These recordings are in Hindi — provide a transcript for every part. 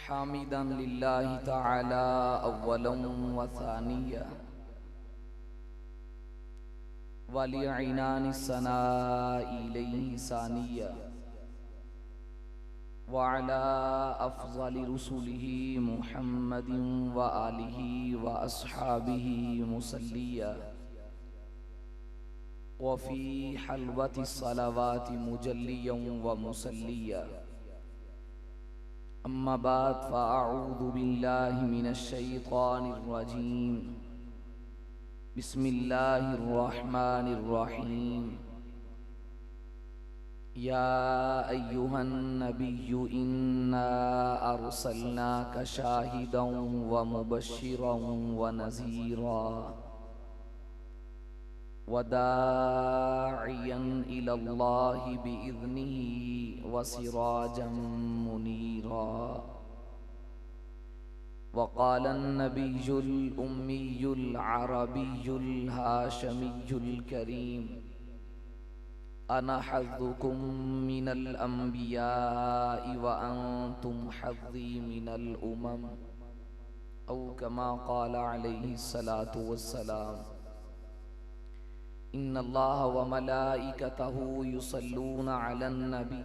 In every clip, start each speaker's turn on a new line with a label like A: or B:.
A: हामिदन लिल्लाहि तआला अव्वलन व सानिया वलिअनानि सनाई इलैहि सानिया व अला अफ़ज़लि रुसुलिहि मुहम्मदिन व आलिहि व अस्हाबिहि मुसल्लिया व फ़ी हल्वति सलावाति मुजल्लियन व मुसल्लिया। अम्मा बाद फ़अऊज़ु बिल्लाहि मिनश शैतानिर रजीम। बिस्मिल्लाहिर रहमानिर रहीम। या अय्युहन नबिय्यु इन्ना अरसलनाका शाहिदन व मुबश्शिरन व नज़ीरा व दाइयन इलल्लाहि बिइज़्निही व सिराजम मुनीरा। वक़ाल नबियुल उम्मियुल अरबियुल हाशमियुल करीम अना हज़्ज़ुकुम मिनल अंबियाइ व अंतुम हज़्ज़ी मिनल उमम औ कमा क़ाल अलैहि सलातु वस्सलाम। इन्नल्लाह व मलाइकतहु युसल्लूना अलन नबी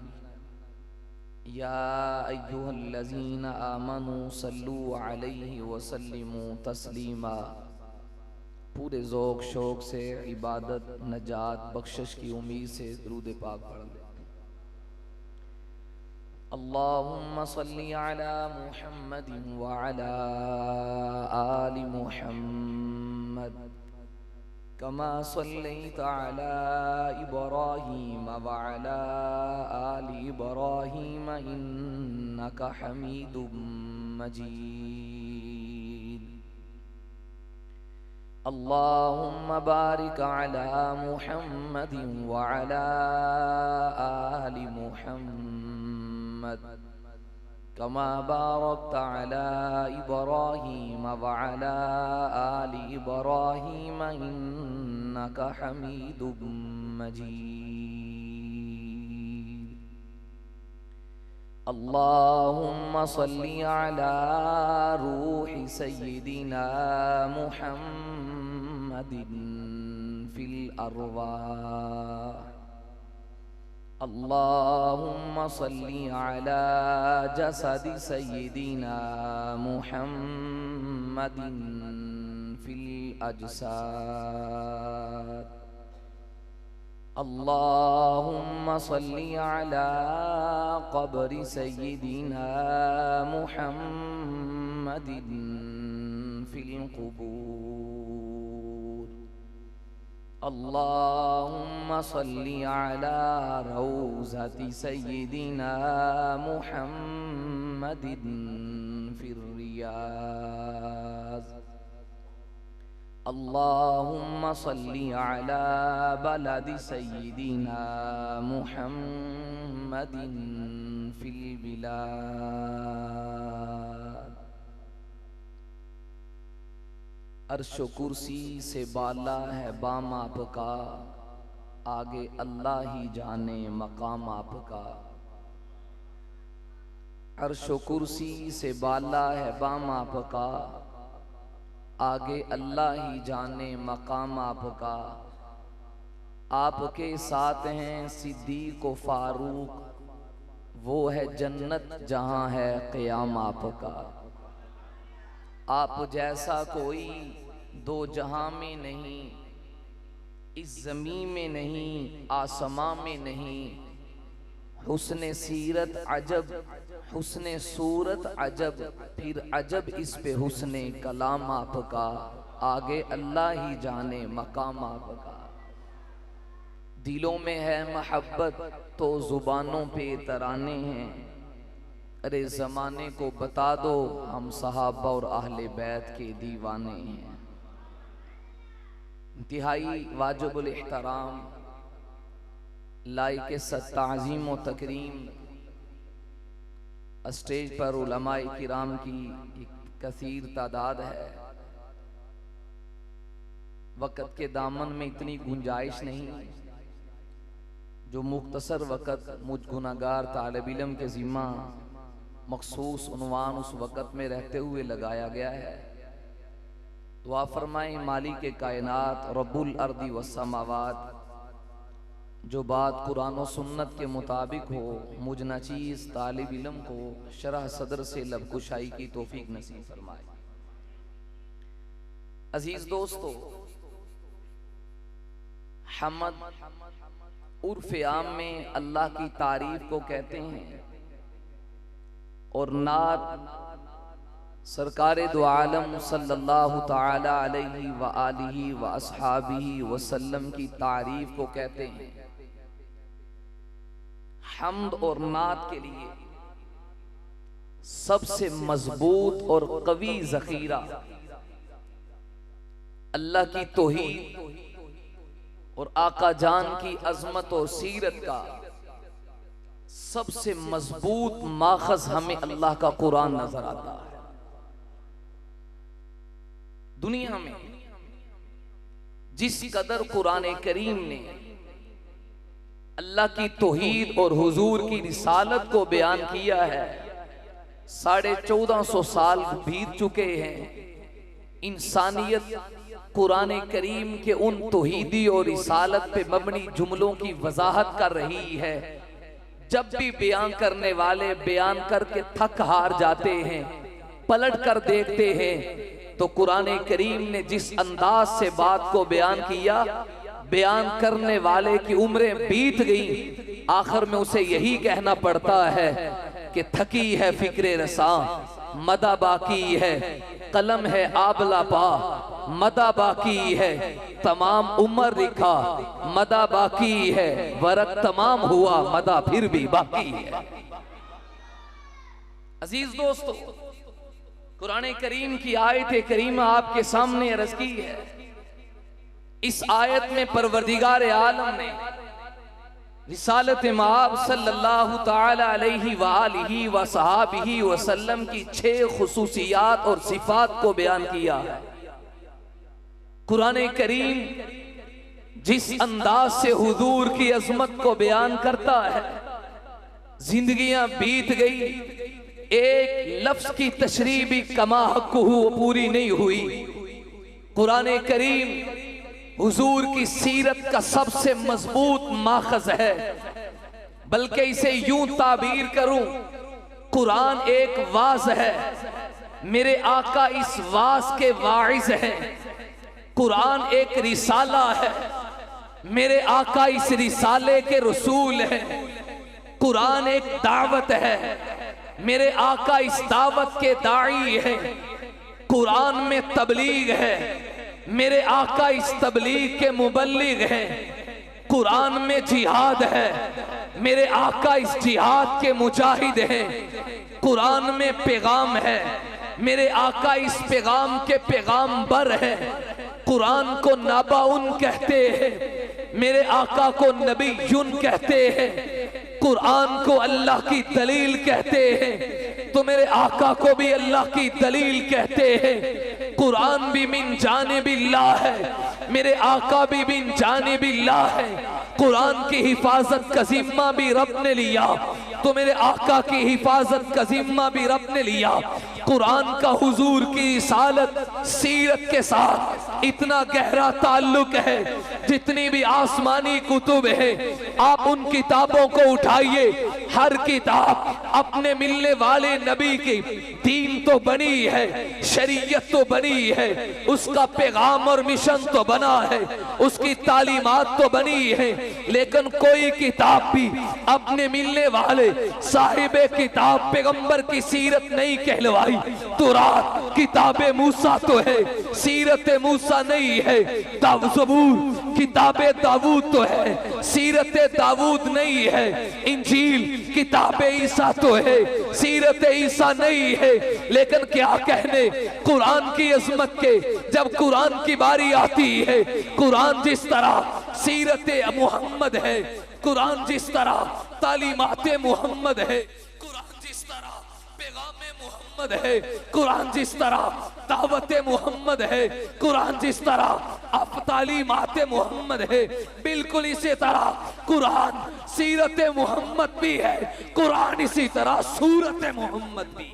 A: या अय्युहल्लज़ीना आमनू सल्लू अलैहि व सल्लिमू तस्लीमा। पूरे ज़ौक़ शौक़ से इबादत नजात बख्शिश की उम्मीद से दुरूद पाक पढ़ ले। अल्लाहुम्मा सल्ली अला मुहम्मदिन व अला आलि मुहम्मद कमा सल्लैता अला इब्राहीम व अला आलि इब्राहीम इन्नका हमीदुम मजीद। अल्लाहुम्मा बारिक अला मुहम्मदिन व अला आलि मुहम्मद कमा बारकता अला इब्राहीम व अला आलि इब्राहीम इन्नका हमीदुम मजीद। अल्लाहुम्मा सल्ली अला रूहि सय्यिदिना मुहम्मदिन फिल अरवाह। अल्लाहुम्मा सल्ली अला जसदि सय्यिदिना मुहम्मदिन फिल अजसाद। अल्लाहुम्मा सल्ली अला क़ब्रि सय्यिदिना मुहम्मदिन फिल क़ुबूर। अल्लाहुम्मा सल्ली अला रौज़ति सय्यिदिना मुहम्मदिन फिर रियाज़। अल्लाहुम्मा सल्ली अला बलदि सय्यिदिना मुहम्मदिन फिल बिलाद। अर्श कुर्सी से बाला है बाम आपका, आगे अल्लाह ही जाने मकाम आपका। अर्श कुर्सी से बाला है बाम आपका, आगे अल्लाह ही जाने मकाम आपका। आपके साथ हैं सिद्दीक़ व फारूक, वो है जन्नत जहाँ है क़याम आपका। आप जैसा कोई दो जहां में नहीं, इस ज़मीन में नहीं आसमां में नहीं। हुस्ने सीरत अजब, हुस्ने सूरत अजब, फिर अजब इस पे हुस्ने कलाम आपका। आगे अल्लाह ही जाने मकाम आपका। दिलों में है मोहब्बत तो ज़ुबानों पे तराने हैं। अरे ज़माने को बता दो हम सहाबा और अहले बैत के दीवाने हैं। इंतहाई वाजिबुल एहतराम लाइक ताज़ीम व तकरीम स्टेज पर उलमाए किराम की एक कसीर तादाद है। वक़्त के दामन में इतनी गुंजाइश नहीं जो मुख्तसर वक़्त मुझ गुनाहगार तालिब इल्म के ज़िम्मा मखसूस उन्वान उस वक़्त में रहते हुए लगाया गया है। दुआ फरमाएं मालिक कायनात रब्बुल अर्दी वस्समावात, जो बात कुरान और सुन्नत के मुताबिक हो, मुझ नचीज़ तालिब इल्म को शरह सदर से लबकुशाई की तौफीक नसीब फरमाए। अजीज दोस्तों, हम्द उर्फ आम में अल्लाह की तारीफ को कहते हैं और नात सरकारे दो आलम सल्लल्लाहु ताला अलैहि व आलिहि व अस्हाबिहि वसल्लम की तारीफ को कहते हैं। हम्द और नात के लिए सबसे मजबूत और कवी जखीरा अल्लाह की तौहीद और आका जान की अजमत और सीरत का सबसे मजबूत माखज हमें अल्लाह का कुरान नजर आता है। दुनिया में जिस कदर कुरान करीम ने अल्लाह की तौहीद और हुजूर की रिसालत को बयान किया है, 1450 साल बीत चुके हैं। इंसानियत कुरान करीम के उन तौहीदी और रिसालत पे मबनी जुमलों की वजाहत कर रही है। जब भी बयान करने वाले बयान करके थक हार जाते हैं, पलट कर देखते हैं तो कुरान करीम ने जिस अंदाज से बात को बयान किया, बयान करने वाले की उम्रें बीत गई, आखिर में उसे यही कहना पड़ता है कि थकी है फिक्रे रसा, मदा बाकी है, कलम है आबला पा, मदा बाकी है, तमाम उम्र लिखा, मदा बाकी है, वरक तमाम हुआ, मदा फिर भी बाकी है। अजीज दोस्तों, कुरान करीम की आयत करीमा आपके सामने अर्ज की है। इस आयत में परवरदिगार आलम ने रिसालत माब सल्लल्लाहु ताला अलैहि व आलिहि व सहाबिहि वसल्लम की 6 खुसूसियात और सिफात को बयान किया है। कुरान करीम जिस अंदाज से हुजूर की अजमत को बयान करता है, जिंदगियां बीत गई, एक लफ्ज की तशरीह भी कमा हक़्क़ुहु पूरी नहीं हुई। कुरान करीम हुजूर की सीरत का सबसे मजबूत माखज है, बल्कि इसे यूं ताबीर करूं, कुरान एक वाज है, मेरे आका इस वाज के वाइज हैं। कुरान एक रिसाला है, मेरे आका इस रिसाले के रसूल हैं। कुरान एक दावत है, मेरे आका इस दावत के दाई हैं। कुरान में तबलीग है, मेरे आका इस तबलीग के मुबल्लिग हैं। कुरान में जिहाद है, मेरे आका इस जिहाद के मुजाहिद हैं। कुरान में पैगाम है, मेरे आका इस पैगाम के पैगाम्बर हैं। कुरान को नाबाउन कहते हैं, मेरे आका को नबीयुन कहते हैं। कुरान को अल्लाह की दलील कहते हैं, तो मेरे आका को भी अल्लाह की दलील कहते हैं। कुरान भी मिन जानिबिल्लाह है, मेरे आका भी मिन जानिबिल्लाह है। कुरान की हिफाजत का जिम्मा भी रब ने लिया, तो मेरे आका की हिफाजत का जिम्मा भी रब ने लिया। कुरान का हुजूर की रिसालत सीरत के साथ इतना गहरा ताल्लुक है, जितनी भी आसमानी कुतुब है, आप उन किताबों को उठाइए, हर किताब अपने मिलने वाले नबी की दीन तो बनी है, शरीयत तो बनी है, उसका पैगाम और मिशन तो बना है, उसकी तालीमात तो बनी है। लेकिन कोई किताब भी अपने मिलने वाले साहिबे किताब पैगंबर की सीरत नहीं कहलवाई। तो रात किताबे मूसा तो है, सीरत मूसा नहीं है। ज़बूर किताबे दाऊद तो है, सीरत दाऊद नहीं है। इंजील किताबे ईसा तो है, सीरत ईसा नहीं है। लेकिन क्या कहने कुरान की अजमत के, जब कुरान की बारी आती है, कुरान जिस तरह सीरत मुहम्मद है, कुरान जिस तरह तालीमाते मुहम्मद है, कुरान जिस तरह पैगाम मुहम्मद मोहम्मद है, कुरान जिस तरह दावत मोहम्मद है, कुरान जिस तरह आप तालीमात मोहम्मद है, बिल्कुल इसी तरह कुरान सीरत मोहम्मद भी है, कुरान इसी तरह सूरत मोहम्मद भी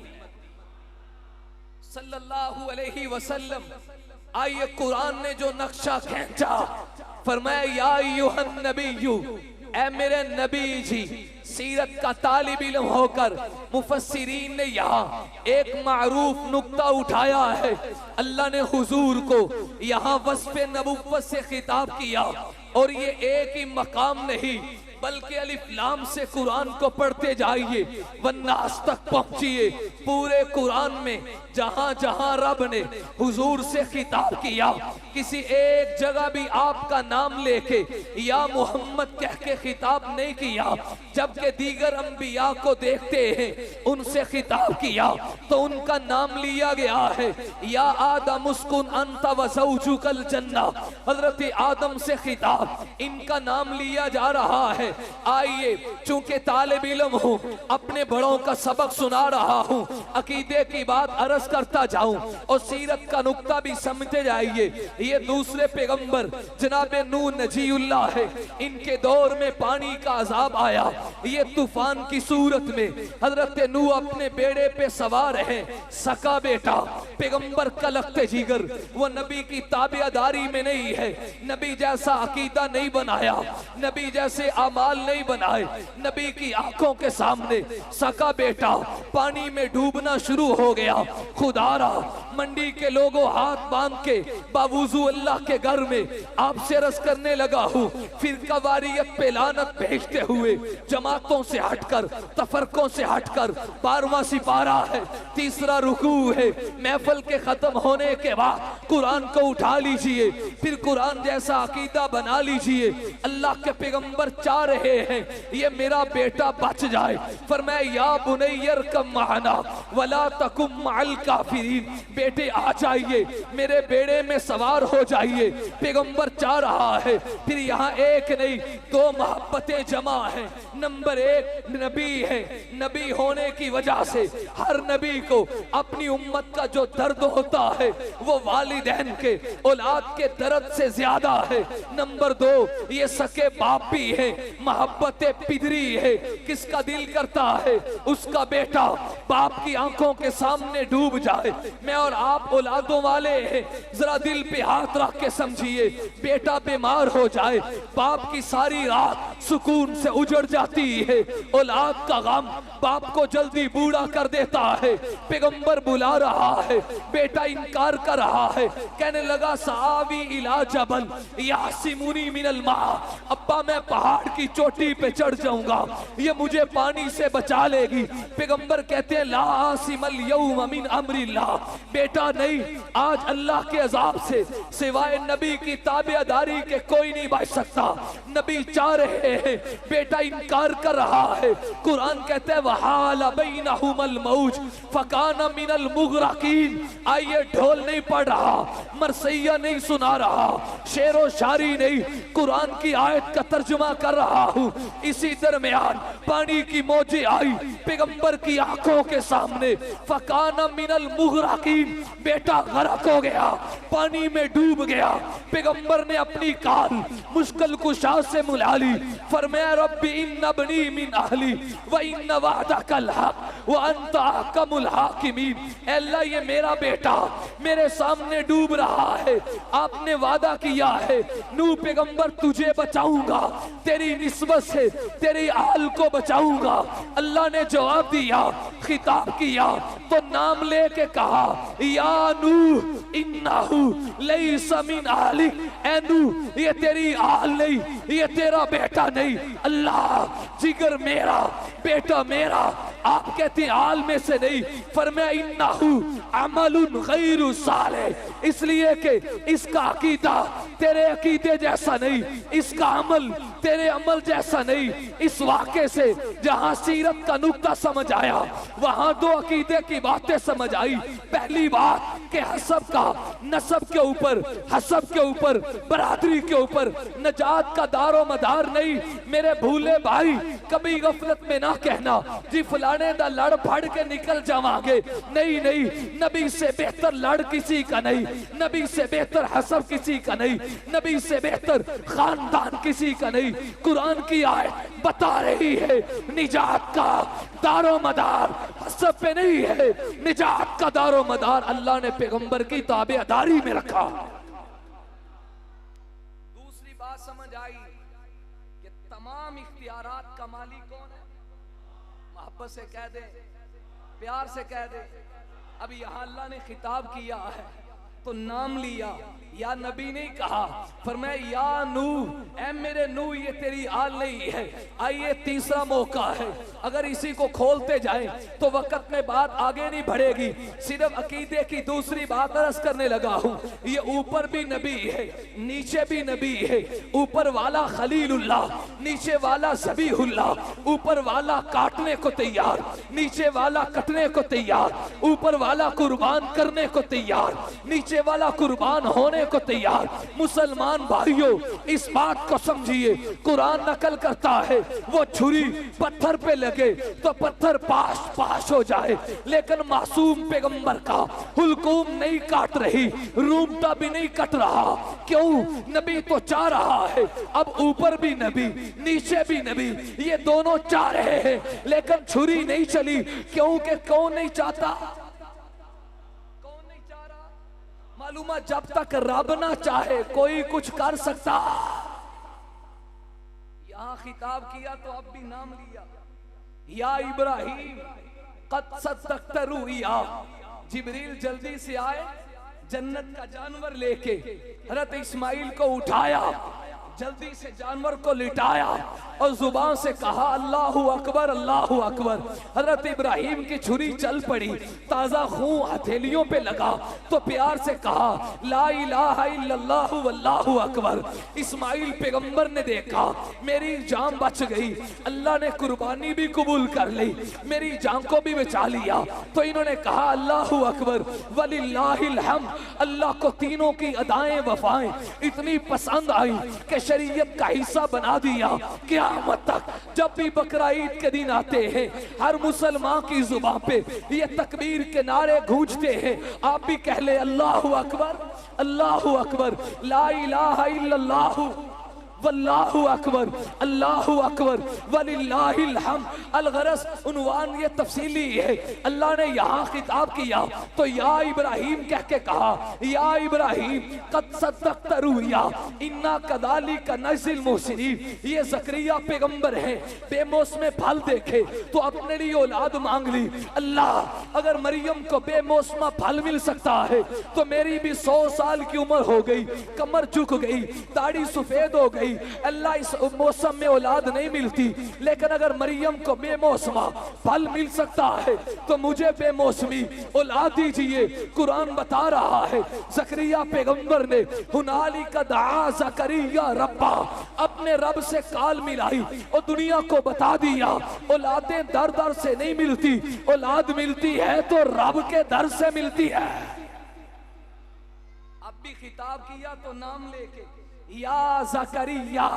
A: सल्लल्लाहु अलैहि वसल्लम। आइए कुरान ने जो नक्शा खींचा, फरमाया या अय्युहन नबिय्यु, ऐ मेरे नबी जी। सीरत का तालिब इल्म होकर मुफस्सिरीन ने यहाँ एक मारूफ नुक्ता उठाया है। अल्लाह ने हुजूर को यहाँ वस्फ़े नबुव्वत से खिताब किया, और ये एक ही मकाम नहीं बल्कि अलिफ लाम से कुरान को पढ़ते जाइए, वन्नास तक पहुंचिए। पूरे कुरान में जहां जहां रब ने हुजूर से खिताब किया, किसी एक जगह भी आपका नाम लेके या मोहम्मद कह के खिताब नहीं किया, जबकि दीगर अंबिया को देखते हैं उनसे खिताब किया तो उनका नाम लिया गया है। या आदम उस्कुन अंत व ज़ौजुकल जन्ना, हजरत आदम से खिताब, इनका नाम लिया जा रहा है। आइए, चूंकि तालिब इल्म हूं, अपने बड़ों का सबक सुना रहा हूं, अकीदे की बात अर्ज करता जाऊं और सीरत का नुक्ता भी समझते जाइए। ये दूसरे पैगंबर जनाब नूह नजीउल्लाह है, इनके दौर में पानी का अजाब आया, ये तूफान की सूरत में हजरत नूह अपने बेड़े पे सवार हैं, सका बेटा पैगंबर का लखते जिगर, वो नबी की ताबेदारी में नहीं है, नबी जैसा अकीदा नहीं बनाया, नबी जैसे अमाल नहीं बनाए, नबी की आंखों के सामने सका बेटा पानी में डूबना शुरू हो गया। खुदारा मंडी के लोगों हाथ बांध के बावुजू अल्लाह के घर में आपसे रस करने लगा हूँ, फिर कवारियत पे लानत भेजते हुए जमातों से हटकर, तफरकों से हटकर 12वां सिपारा है, तीसरा रुकू है। महफल के खत्म होने के बाद कुरान को उठा लीजिए, फिर कुरान जैसा अकीदा बना लीजिए। अल्लाह के पैगंबर चाह रहे हैं ये मेरा बेटा बच जाए, फरमाया या बुनैयर कम माना वला तकुम मअल काफिरीन, बेटे आ जाइए मेरे बेड़े में सवार हो जाइए। पैगंबर चाह रहा है, फिर यहाँ एक नहीं दो मोहब्बतें जमा हैं। नंबर एक नबी है, नबी होने की वजह से हर नबी को अपनी उम्मत का जो दर्द होता है वो वालिदैन के औलाद के दर्द से ज्यादा है। नंबर दो ये सके बाप भी है, मोहब्बत पिदरी है, किसका दिल करता है उसका बेटा बाप की आंखों के सामने डूब जाए। मैं और आप औलादों वाले हैं, जरा दिल पे हाथ रख के समझिए, बेटा बीमार हो जाए, बाप की सारी रात सुकून से उजड़ जाती है, औलाद का गम बाप को जल्दी बूढ़ा कर देता है। पैगंबर बुला रहा है, बेटा इनकार कर रहा है, कहने लगा सावी इला जबल यासिमुनी मिनल मा, अब्बा मैं पहाड़ की चोटी पे चढ़ जाऊंगा, ये मुझे पानी से बचा लेगी। पैगंबर कहते हैं ला आसिमल यौम मिन अम्रिल्लाह, बेटा नहीं, आज अल्लाह के अजाब से सिवाय नबी की ताबेदारी के कोई नहीं बच सकता। नबी चाह रहे हैं, बेटा इनकार कर रहा है। कुरान कहते हैं वहाला बैनहुमल मौज फकाना मिनल मुगरकीन। आइए ढोल नहीं पढ़ रहा, मरसैया नहीं सुना रहा, शेरो शायरी नहीं, कुरान की आयत का तर्जुमा कर रहा हूँ। इसी दरमियान पानी की मौजें आई पैगंबर की आंखों के सामने, फकाना मिनल मुगरकीन, बेटा गरक हो गया, पानी में डूब गया। पैगंबर ने अपनी कान मुश्किल कुशा से मुला ली, फरमाया रब्बी इन्न बनी मिन अहली व इन्न वअदकल हक व अंत अहकमुल हाकिमीन। अल्लाह ये मेरा बेटा मेरे सामने डूब रहा है, आपने वादा किया है नूह पैगंबर तुझे बचाऊंगा, तेरी निस्बत से तेरी आल को बचाऊंगा। अल्लाह ने जवाब दिया, खिताब किया तो नाम लेके कहा या नूह इन्नहु लैसा मिन अहलिक, ऐ नूह ये तेरी आल नहीं, ये तेरा बेटा नहीं। अल्लाह जिगर मेरा बेटा मेरा, आप कहते हैं आल में से नहीं, फरमाया इन्नहु अमलुन गैरु सालेह, इसलिए कि इसका अकीदा तेरे अकीदे जैसा नहीं, इसका अमल तेरे अमल जैसा नहीं। इस वाक़े से जहां सीरत का नुक्ता समझ आया, वहां दो अकीदे की बातें समझ आई। पहली बात कि हसब का नसब के ऊपर, हसब के ऊपर, बरादरी के ऊपर नजात का दारो मदार नहीं। मेरे भूले भाई, कभी गफलत में ना कहना जी फलाने दा लड़ फड़ के निकल जावांगे। नहीं नहीं, नबी से बेहतर लड़ किसी का नहीं, नबी से बेहतर हसब किसी का नहीं, नबी से बेहतर खानदान किसी का नहीं। कुरान की आयत बता रही है निजात का दारो मदार हसब पे नहीं है, निजात का दारो मदार अल्लाह ने पैगंबर की ताबेदारी में रखा। दूसरी बात समझ आई कि तमाम इख्तियारात का मालिक कौन है? मोहब्बत से कह दे, प्यार से कह दे। अब यहां अल्लाह ने खिताब किया है तो नाम लिया, या नबी नहीं कहा, फरमाया या नूह, ऐ मेरे नूह ये तेरी आल नहीं है। आइए तीसरा मौका है, अगर इसी को खोलते जाएं तो वक्त में बात आगे नहीं बढ़ेगी। सिर्फ अकीदे की दूसरी बात अर्ज करने लगा हूं। ये ऊपर भी नबी है, नीचे भी नबी है। ऊपर वाला खलीलुल्लाह, नीचे वाला ज़बीहुल्लाह। ऊपर वाला काटने को तैयार, नीचे वाला कटने को तैयार। ऊपर वाला कुर्बान करने को तैयार, नीचे वाला कुर्बान होने को तैयार। मुसलमान भाइयों, इस बात को समझिए, कुरान नकल करता है वो छुरी पत्थर पे लगे तो पत्थर पाश पाश हो जाए, लेकिन मासूम पैगंबर का हुलकूम नहीं काट रही, रूमटा भी नहीं कट रहा। क्यों? नबी तो चाह रहा है। अब ऊपर भी नबी, नीचे भी नबी, ये दोनों चाह रहे हैं, लेकिन छुरी नहीं चली। क्योंकि कौन नहीं चाहता? मालूमा, जब तक रब ना चाहे कोई कुछ कर सकता। यहां खिताब किया तो अब भी नाम लिया, या इब्राहिम कद सद्दक़्ता रुया। जिब्रील जल्दी से आए जन्नत का जानवर लेके, हज़रत इस्माइल को उठाया, जल्दी से जानवर को लिटाया और जुबान से कहा अल्लाहु अकबर, अल्लाहु अकबर। हजरत इब्राहिम की छुरी चल पड़ी, ताजा खून हथेलियों पे लगा तो प्यार से कहा ला इलाहा इल्लल्लाहु वल्लाहु अकबर। इस्माइल पैगंबर ने देखा मेरी जान बच गई, अल्लाह ने कुर्बानी भी कबूल कर ली, मेरी जान को भी बचा लिया। तो इन्होंने कहा अल्लाहु अकबर वलिल्लाहिल हम्द। अल्लाह को तीनों की अदाएं वफाएं इतनी पसंद आई कि शरीयत का हिस्सा बना दिया। क़यामत तक जब भी बकरा ईद के दिन आते हैं, हर मुसलमान की जुबान पे ये तकबीर के नारे गूंजते हैं। आप भी कह ले अल्लाहु अकबर, अल्लाहु अकबर, ला इलाहा इल्लल्लाहु वल्लाहु अकबर, अल्लाहु अकबर वलिल्लाहिल हम्द। अलगरस उन्वान ये तफसीली है। अल्लाह ने यहाँ खिताब किया तो या इब्राहिम कह के कहा या इब्राहिम कद सद्दक़्ता रुया इन्ना कदालिका नज़िल मुहसिनीन। ये ज़करिया पैगंबर है, बेमौसमे फल देखे तो अपने लिए औलाद मांग ली। अल्लाह अगर मरियम को बेमौसमा फल मिल सकता है तो मेरी भी 100 साल की उम्र हो गई, कमर झुक गई, दाढ़ी सफेद हो गई, अल्लाह इस मौसम में औलाद नहीं मिलती, लेकिन अगर मरियम को बेमौसमा फल मिल सकता है तो मुझे बेमौसमी औलाद दीजिए। कुरान बता रहा है ज़करिया पैगंबर ने हुनालिका दआ ज़करिया रब्बा, अपने रब से काल मिलाई और दुनिया को बता दिया औलादें दर दर से नहीं मिलती, औलाद मिलती है तो रब के दर से मिलती है। अब भी खिताब किया तो नाम लेके या ज़करिया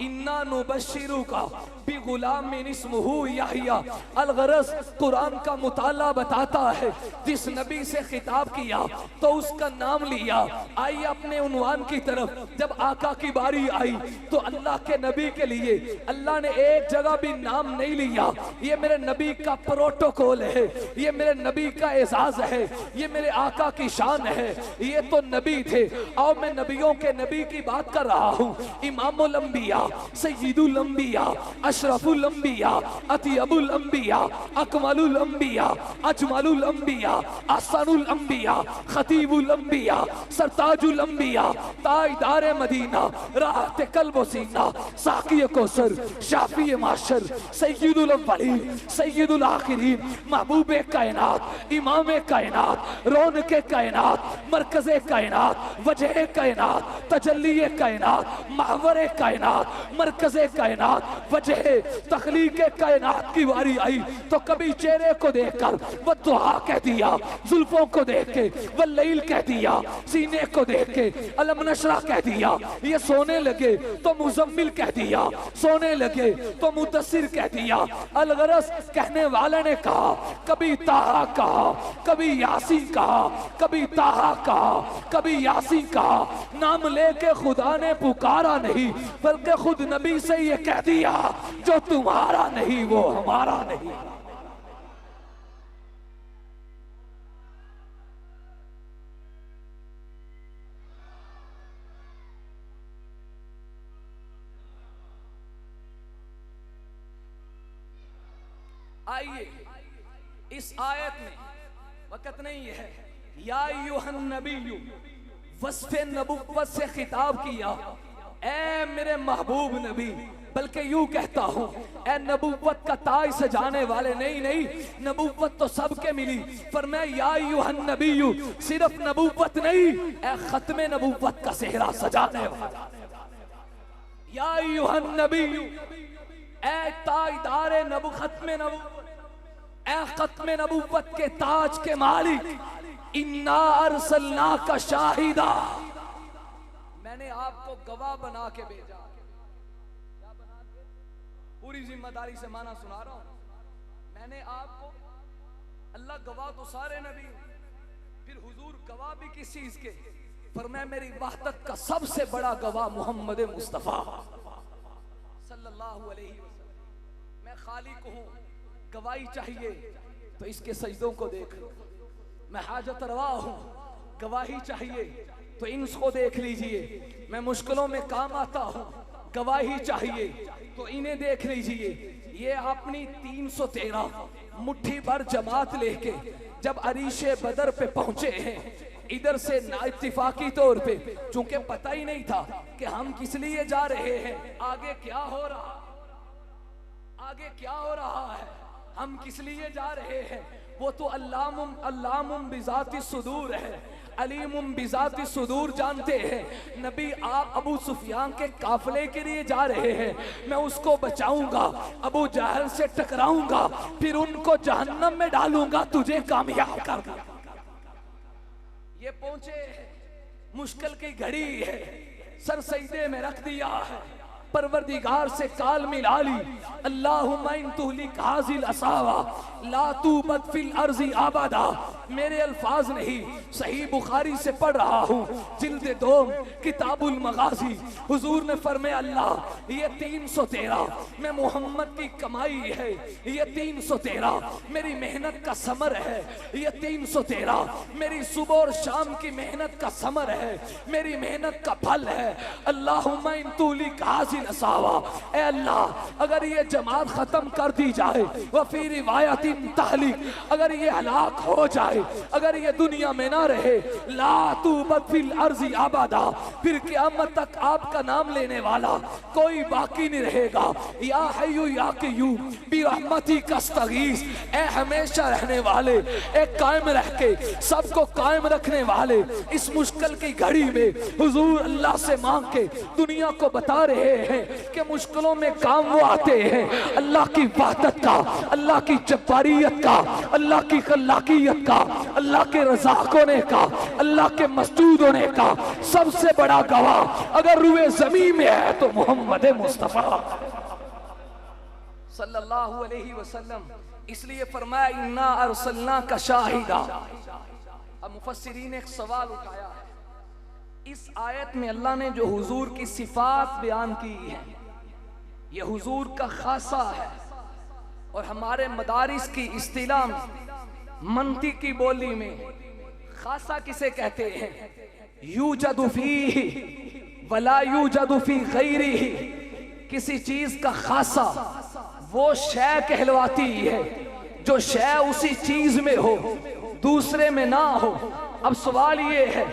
A: इन्ना नुबश्शिरुका बिगुलामिन इस्मुहु यहया। अलगरज कुरान का मुताला बताता है जिस नबी से खिताब किया तो उसका नाम लिया। आइए अपने उन्वान की तरफ। जब आका की बारी आई तो अल्लाह के नबी के लिए अल्लाह ने एक जगह भी नाम नहीं लिया। ये मेरे नबी का प्रोटोकॉल है, ये मेरे नबी का एजाज है, ये मेरे आका की शान है। ये तो नबी थे और मैं नबियों के नबी की बात कर रहा हूँ। इमामुल अंबिया, सय्यिदुल अंबिया, अशरफुल अंबिया, अतियबुल अंबिया, अकमलुल अंबिया, अजमलुल अंबिया, अहसनुल अंबिया, खतीबुल अंबिया, सरताजुल अंबिया, ताजदार मदीना, राहत कल्ब व सीना, साक़ी कौसर, शाफ़ी माशर, सय्यिदुल अव्वलीन, सय्यिदुल आखिरीन, महबूब कायनात, इमाम कायनात, रौनक कायनात, मरकज़ कायनात, वजह कायनात, तजल्ली
B: कायनात, महवर कायनात, मरकज़ कायनात, वजह तख्लीक कायनात की बारी आई तो कभी चेहरे को देखकर वह दुआ कह दिया, जुल्फों को देख के वह लैल कह दिया, सीने को देख के अलम नशरा कह दिया, ये सोने लगे तो मुजम्मिल कह दिया, सोने लगे तो मुदस्सिर कह दिया। अलगरस कहने वाले ने कहा, कभी ताहा कहा, कभी यासीन कहा, कभी ताहा कहा, कभी यासीन कहा, नाम लेके खुदा ने पुकारा नहीं बल्कि खुद नबी से ये कह दिया, जो तुम्हारा नहीं वो हमारा नहीं।
A: आइए इस आयत में वक़्त नहीं है, या अय्युहन नबिय्यु वस्फ़े नबुव्वत से खिताब किया, ए मेरे महबूब नबी, बल्कि यूं कहता हूं ए नबुव्वत का ताज सजाने वाले, नहीं नबुव्वत तो सबके मिली, पर मैं या अय्युहन नबिय्यु सिर्फ नबुव्वत नहीं, ए खत्मे नबुव्वत का सेहरा सजाने वाला, या अय्युहन नबिय्यु ए ताजदारे नबु खत्मे नबुव्वत, ए खत्मे नबुव्वत के ताज के मालिक, इन्ना अरसलना का शाहिदा, मैंने आपको गवाह बना के भेजा। क्या बना के? पूरी जिम्मेदारी से माना सुना रहा हूं, मैंने आपको, अल्लाह गवाह तो सारे नबी, फिर हुजूर गवाह भी किस चीज के, पर मैं मेरी वहदत का सबसे बड़ा गवाह मोहम्मद मुस्तफा सल्लल्लाहु अलैहि वसल्लम। मैं खालिक हूं, गवाही चाहिए तो इसके सजदों को देख लो। मैं हाजत रवा हूं, गवाही चाहिए तो इनको देख लीजिए। मैं मुश्किलों में काम आता हूं, गवाही चाहिए तो इन्हें देख लीजिए। ये अपनी 313 मुट्ठी भर जमात लेके जब अरीशे बदर पे पहुंचे हैं, इधर से ना इत्तिफाकी तौर पे, चूंकि पता ही नहीं था कि हम किस लिए जा रहे हैं, आगे क्या हो रहा, आगे क्या हो रहा है, हम किस लिए जा रहे हैं, वो तो अल्लामुम बिजाती सुदूर है, अलीमुम बिजाती सुदूर जानते हैं। नबी आप अबू सुफियान के काफले के लिए जा रहे हैं, मैं उसको बचाऊंगा, अबू जहल से टकराऊंगा, फिर उनको जहन्नम में डालूंगा, तुझे कामयाब कर दूंगा। ये पहुंचे, मुश्किल की घड़ी है, सर सजदे में रख दिया है, परवरदिगार से काल मिला ली, अल्लाहुम्मा इन तुहलिक हाज़िल असावा ला तूबत फिल अर्ज़ि अबदा। मेरे अल्फाज नहीं, सही बुखारी से पढ़ रहा हूँ, जिल्द 2 किताबुल मगाज़ी। हुजूर ने फरमाया, अल्लाह ये 313 मैं मोहम्मद की कमाई है, ये 313 मेरी मेहनत का समर है, ये 313 मेरी सुबह और शाम की मेहनत का समर है, मेरी मेहनत का फल है। अल्लाहुम्मा इन तुहलिक हाज़िल असावा, ए अल्लाह अगर ये जमात खत्म कर दी जाए, वफी रिवायतिन तहलीक, अगर ये हलाक हो जाए, अगर ये दुनिया में ना रहे, ला तूबत फिल अर्ज़ि अबदा, फिर क़यामत तक आपका नाम लेने वाला कोई बाकी नहीं रहेगा। या हय्यु या क़य्यूम बिरहमतिक अस्तगीस, ए हमेशा रहने वाले, एक कायम रह के सबको कायम रखने वाले, इस मुश्किल की घड़ी में हुजूर अल्लाह से मांग के दुनिया को बता रहे हैं कि मुश्किलों में काम वो आते हैं, अल्लाह की वहदत का, अल्लाह की जब्बारियत का, अल्लाह की खल्लाकियत का, अल्लाह के रज़ाक होने का, अल्लाह के मस्जूद होने का सबसे बड़ा गवाह अगर रुए ज़मीन में है तो मोहम्मद मुस्तफ़ा सल्लल्लाहु अलैहि वसल्लम। इसलिए फरमाया, इन्ना अरसलना का शाहिदा। अब मुफस्सिरीन ने एक सवाल उठाया है, इस आयत में अल्लाह ने जो हुजूर की सिफात बयान की है, ये हुजूर का खासा है, और हमारे मदारिस की इस्तिलाह में, मंती की बोली में खासा किसे कहते हैं? यूजदु फीही वला यूजदु फी गैरिही। किसी चीज का खासा वो शय कहलवाती है जो शय उसी चीज में हो, दूसरे में ना हो। अब सवाल ये है,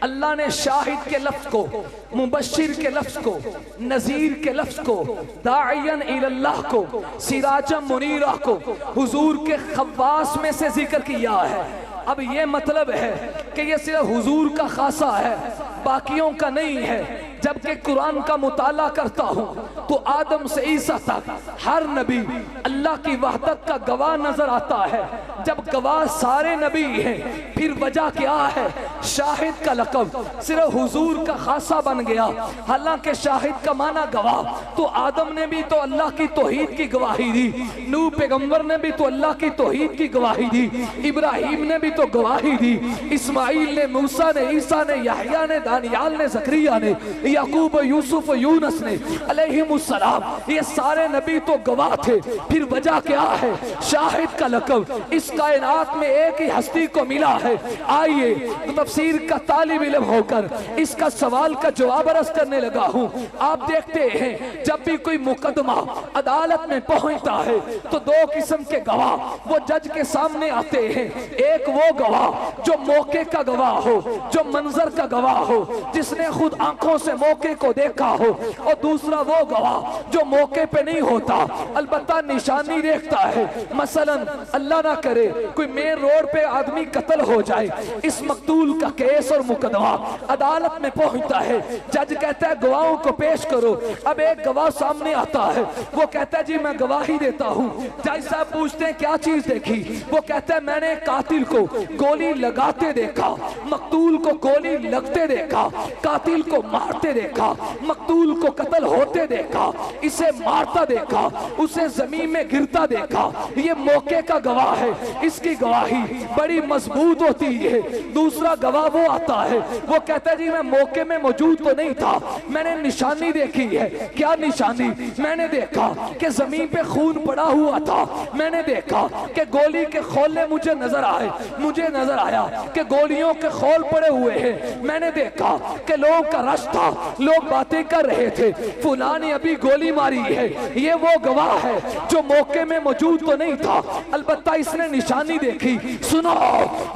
A: अल्लाह ने शाहिद के लफ्ज को, मुबश्शिर के लफ्ज को, नजीर के लफ्ज को, दाइयन इलल्लाह को, सिराजम मुनीरा को हुजूर के खवास में से जिक्र किया है। अब ये मतलब है कि ये सिर्फ हुजूर का खासा है, बाकियों का नहीं है।
B: जबकि कुरान का मुताला करता हूँ तो आदम से ईसा तक हर नबी अल्लाह की वहदत का गवाह नजर आता है। जब गवाह सारे नबी हैं, फिर वजह क्या है? शाहिद का लक़ब सिर्फ हुजूर का खासा बन गया, हालांकि शाहिद का माना गवाह। तो आदम ने भी तो अल्लाह की तौहीद की गवाही दी, नूह पैगंबर ने भी तो अल्लाह की तौहीद की गवाही दी, इब्राहिम ने भी तो गवाही दी, इस्माइल ने, मूसा ने, ईसा ने, यहया ने, दानियाल ने, ज़करिया ने, याकूब, यूसुफ, यूनुस ने अलैहिमुस्सलाम, ये सारे नबी तो गवाह थे। फिर वजह क्या है? शाहिद का लक़ब इस कायनात में एक ही हस्ती को मिला है। आइए तफसीर का तालिब इल्म होकर इसका सवाल का जवाब अर्ज करने लगा हूँ। आप देखते हैं जब भी कोई मुकदमा अदालत में पहुंचता है तो दो किस्म के गवाह वो जज के सामने आते हैं। एक वो गवाह जो मौके का गवाह हो, जो मंजर का गवाह हो, जिसने खुद आंखों से मौके को देखा हो, और दूसरा वो गवाह जो मौके पे नहीं होता, अलबत्ता निशानी देखता है। मसलन अल्लाह ना करे कोई मेन रोड पे आदमी कत्ल हो जाए, इस मकतूल का केस और मुकदमा अदालत में पहुंचता है, जज कहता है गवाहों को पेश करो। अब एक गवाह सामने आता है, वो कहता है जी मैं गवाही देता हूँ। जज साहब पूछते हैं क्या चीज देखी? वो कहता है मैंने कातिल को गोली लगाते देखा, मकतूल को गोली लगते देखा, कातिल को मारते देखा, मकतूल को कत्ल होते देखा, इसे मारता देखा, उसे जमीन में गिरता देखा। ये मौके का गवाह है, इसकी गवाही बड़ी मजबूत होती है। दूसरा गवाह वो आता है, वो कहता है जी मैं मौके में मौजूद तो नहीं था, मैंने निशानी देखी है। क्या निशानी? मैंने देखा कि जमीन पे खून पड़ा हुआ था, मैंने देखा कि गोली के खोले मुझे नजर आए, मुझे नजर आया कि गोलियों के खोल पड़े हुए हैं, मैंने देखा कि लोगों का रश था, लोग बातें कर रहे थे, फुला ने अभी गोली मारी है। ये वो गवाह है जो मौके में मौजूद तो नहीं था, अलबत्ता इसने निशानी देखी। सुनो,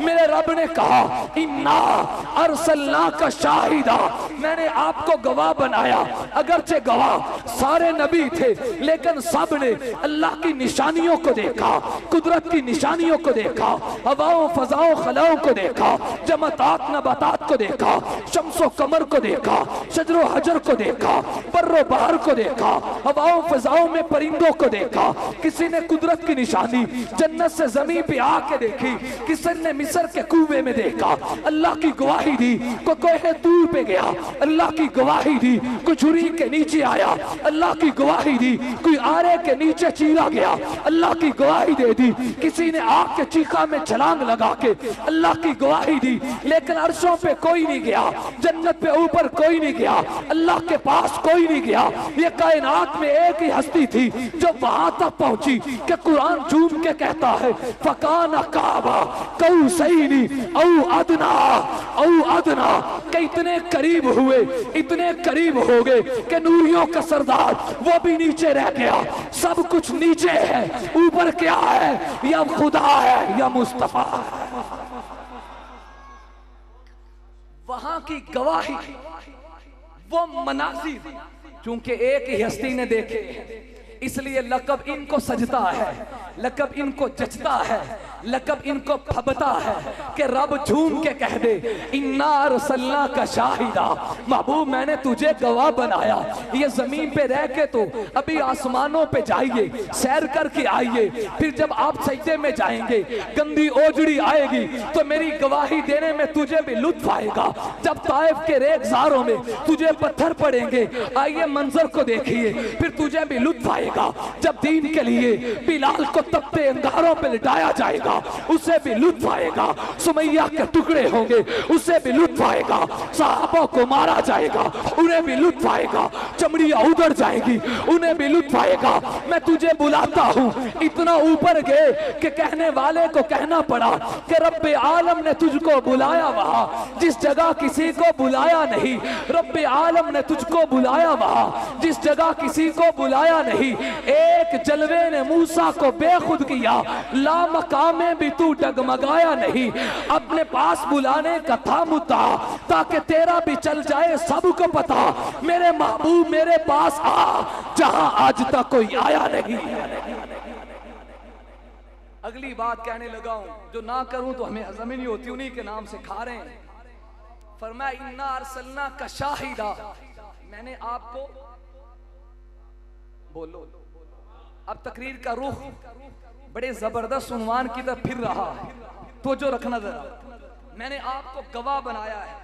B: मेरे रब ने कहा इन्ना अरसलना का शाहिदा, मैंने आपको गवाह बनाया। अगरचे गवाह सारे नबी थे, लेकिन सब ने अल्लाह की निशानियों को देखा, कुदरत की निशानियों को देखा, हवाओं फजाओं खलाओं को देखा, जमातात नबातात को देखा, शम्सो कमर को देखा, शजरो हजर को देखा, बर्रो बहर को देखा, हवाओं फजाओं में परिंदों को देखा। किसी ने कुदरत की निशानी जन्नत से जमीन पे आके देखी, किसी ने मिस्र के कुएं में देखा, अल्लाह की गवाही दी। कोई दूर पे गया, अल्लाह की गवाही दी। कोई छुरी के नीचे आया, अल्लाह की गवाही दी। कोई आरे के नीचे चीरा गया, अल्लाह की गवाही दे दी। किसी ने आग के चीखा में छलांग लगा के अल्लाह की गवाही दी। लेकिन अर्शों पे कोई नहीं गया, जन्नत पे ऊपर कोई नहीं गया, अल्लाह के पास कोई नहीं गया। ये कायनात में एक ही हस्ती थी जो वहां तक पहुंची कि कुरान झूम के कहता है फकाना काबा कौसैनी औ अदना औ अदना, के इतने करीब हुए, इतने करीब हो गए कि नूरियों का सरदार वो भी नीचे रह गया। सब कुछ नीचे है, ऊपर क्या है? या खुदा है या मुस्तफा। वहां की गवाही, वो मनाजिर, चूंकि एक ही हस्ती ने देखे इसलिए लकब इनको सजता है, लकब इनको जचता है, लकब इनको फबता है कि रब झूम के कह दे इन्ना अरसलना का शाहिदा, महबूब मैंने तुझे गवाह बनाया। ये जमीन पे रह के तो अभी आसमानों पे जाइए, सैर करके आइए, फिर जब आप सजदे में जाएंगे गंदी ओजड़ी आएगी तो मेरी गवाही देने में तुझे भी लुत्फ आएगा। जब ताइफ के रेगजारों में तुझे पत्थर पड़ेंगे, आइए मंजर को देखिए, फिर तुझे भी लुत्फ आएगा। जब दीन के लिए बिलाल को तपते अंगारों पे लिटाया जाएगा, उसे भी लुत्फ आएगा। सुमैया के टुकड़े होंगे, उसे भी लुत्फ आएगा। सहाबा को मारा जाएगा, उन्हें भी लुत्फ आएगा। चमड़ियां उधर जाएगी, उन्हें भी लुत्फ आएगा। मैं तुझे बुलाता हूँ, इतना ऊपर गए कि कहने वाले को कहना पड़ा कि रब्बे आलम ने तुझको बुलाया वहां जिस जगह किसी को बुलाया नहीं। रब्बे आलम ने तुझको बुलाया वहां जिस जगह किसी को बुलाया नहीं। एक जलवे ने मूसा को बेखुद किया, ला मकाम में भी तू डगमगाया नहीं। अपने पास बुलाने का था मुद्दा ताकि तेरा भी चल जाए सबको पता। मेरे महबूब मेरे पास आ जहां आज तक कोई आया नहीं। अगली बात कहने लगा हूं, जो ना करूं तो हमें हजम ही नहीं होती, उन्हीं के नाम से खा रहे हैं। फरमाया इन्ना अरसलना का शाहिदा,
A: मैंने आपको बोलो, अब तकरीर का रुख बड़े जबरदस्त उन्वान की तरफ फिर रहा है, तो जो रखना जरा। मैंने आपको गवाह बनाया है।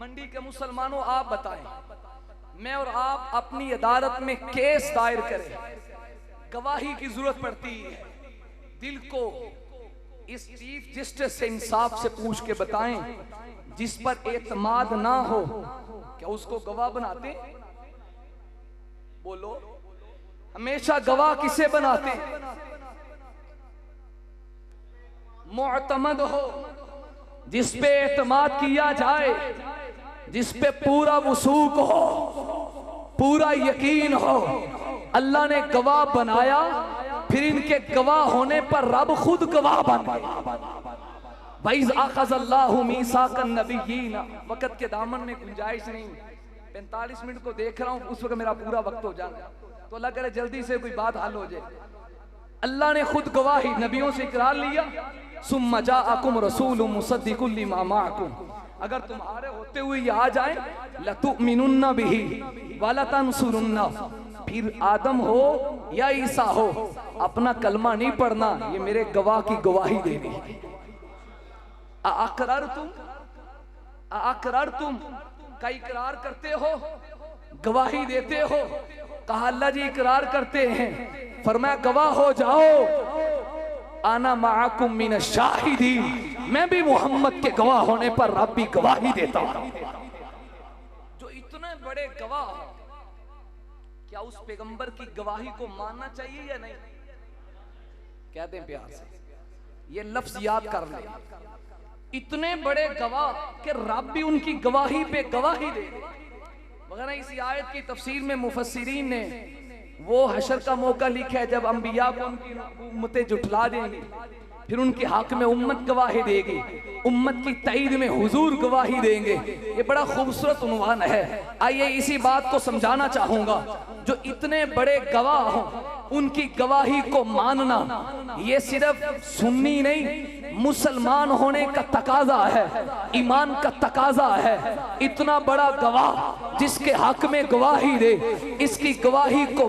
A: मंडी के मुसलमानों, आप बताएं, मैं और आप अपनी अदालत में केस दायर करें, गवाही की जरूरत पड़ती है। दिल को इस चीफ जस्टिस से इंसाफ से पूछ के बताएं, जिस पर एतमाद ना हो क्या उसको गवाह बनाते? बोलो, हमेशा गवाह किसे बनाते? मुअतमद हो, जिस पे एतमाद किया जाए, जिस पे पूरा वसूक हो, पूरा यकीन हो। अल्लाह ने गवाह बनाया, फिर इनके गवाह होने पर रब खुद गवाह बन गए। वइज़ अख़ज़ल्लाहु मीसाक़न नबिय्यीन, वक़्त के दामन में गुंजाइश नहीं। 45 मिनट को देख रहा हूँ, उस वक्त मेरा पूरा वक्त हो जाना, तो अल्लाह करे जल्दी से कोई बात हल हो जाए। अल्लाह ने खुद गवाही नबियों से इकरार लिया, सुम्मा जाअकुम रसूलुम मुसद्दिकुल लिमा माअकुम, अगर तुम्हारे होते हुए ये आ जाए, लतुमिनुन्ना बिही व लतंसुरुन्ना, फिर आदम हो या ईसा हो, अपना कलमा नहीं पढ़ना, ये मेरे गवाह की गवाही देनी। अक़रर तुम का इकरार करते हो, गवाही देते हो। कहा अल्लाह जी इकरार करते हैं, फरमाया गवाह हो जाओ, आना माअकुम मिन शाहिदीन, मैं भी मोहम्मद के गवाह होने पर रब भी गवाही देता हूं। जो इतने बड़े गवाह, क्या उस पैगंबर की गवाही को मानना चाहिए या नहीं? कह दें प्यार से, ये लफ्ज याद कर ले, इतने बड़े गवाह कि रब भी उनकी गवाही पे गवाही दे। मगर इस आयत की तफसीर में मुफस्सिरीन ने वो हशर का मौका लिखा है जब अंबिया को उनकी उम्मतें जुटला देंगी, फिर उनके हक में उम्मत गवाही देगी, उम्मत की तईद में हुजूर गवाही देंगे। ये बड़ा खूबसूरत उन्वान है। आइए इसी बात को समझाना चाहूंगा, जो इतने बड़े गवाह हों, उनकी गवाही को मानना ये सिर्फ सुन्नी नहीं, मुसलमान होने का तकाजा है, ईमान का तकाजा है। इतना बड़ा गवाह जिसके हक में गवाही दे, इसकी गवाही को